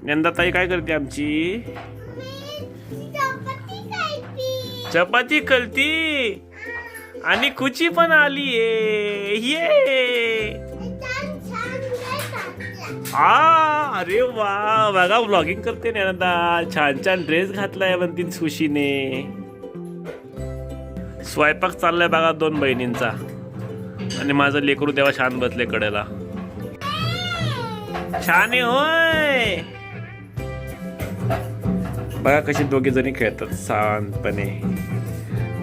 नंदाताई काय करते आमची? चपाती करती आणि कुची पण आली ये अरे वा बघा व्लॉगिंग करते नंदा. छान छान ड्रेस घातलाय म्हणतील खुशीने. स्वयंपाक चाललाय बघा 2 बहिणींचा आणि माझं लेकरू तेव्हा छान बसले कडेला. छान आहे होय. बघा कशी दोघे जणी खेळतात शांतपणे.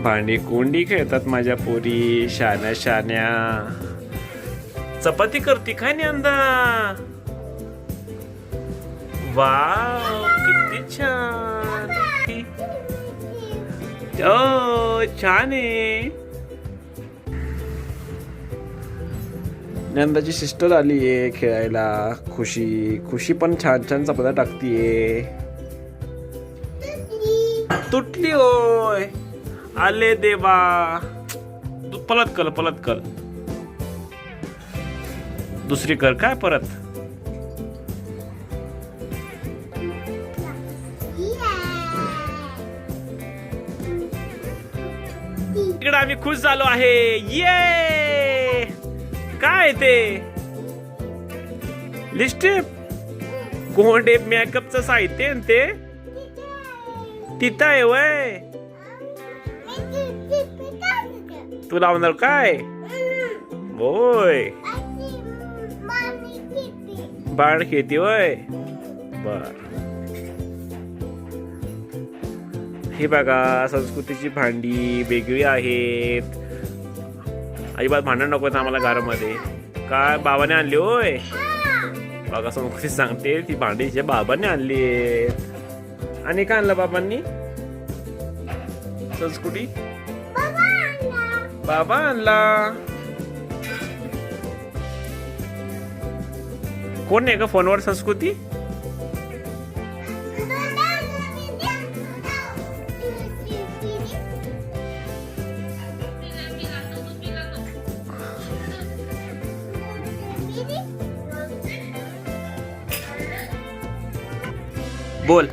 भांडी कोंडी खेळतात माझ्या पोरी शान्या शान्या. चपाती करते काय नंदा? वाव किती छान. ओ छान आहे. नंदाची सिस्टर आली आहे खेळायला. खुशी पण छान छान चपात्या टाकतीये. तुटली होय. आले देवा. पलट कर दुसरी कर काय परत. इकडे आम्ही खुश झालो आहे. ये काय ते लिपस्टिक कोंडे मेकअपचं साहित्य ते तिथं आहे वय. तू लावणार काय? होय बाळ खेळती वय. बर हे बघा संस्कृतीची भांडी वेगळी आहेत. अजिबात भांडण नको आम्हाला घरामध्ये. काय बाबाने आणली होय? बघा संस्कृती सांगते ती भांडी तिच्या बाबाने आणली. आणि काय आणलं बाबांनी? संस्कृती बाबा आणला. कोण आहे का फोनवर संस्कृती? बोल.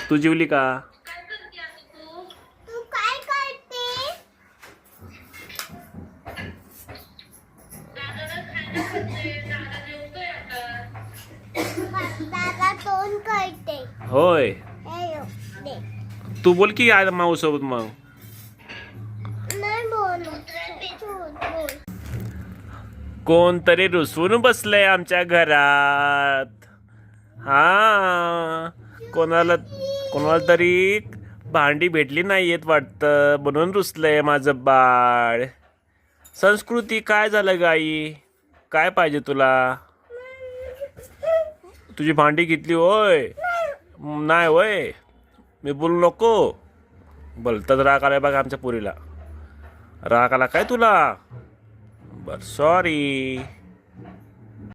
तू जेवली का? तू काय करते? दादा तोंड करते. होय तू बोल की आज माऊ सोबत. मग नाही बोल. कोणतरी रुसवून बसलंय आमच्या घरात. हा कोणाला तरी भांडी भेटली नाहीयेत वाटतं म्हणून रुसलंय माझं बाळ. संस्कृती काय झालं गाई? काय पाहिजे तुला? तुझी भांडी घेतली होय? नाही होय मी बोलू नको. बोलतात राग आलाय बघा आमच्या पुरीला. राग आला काय तुला? बर सॉरी.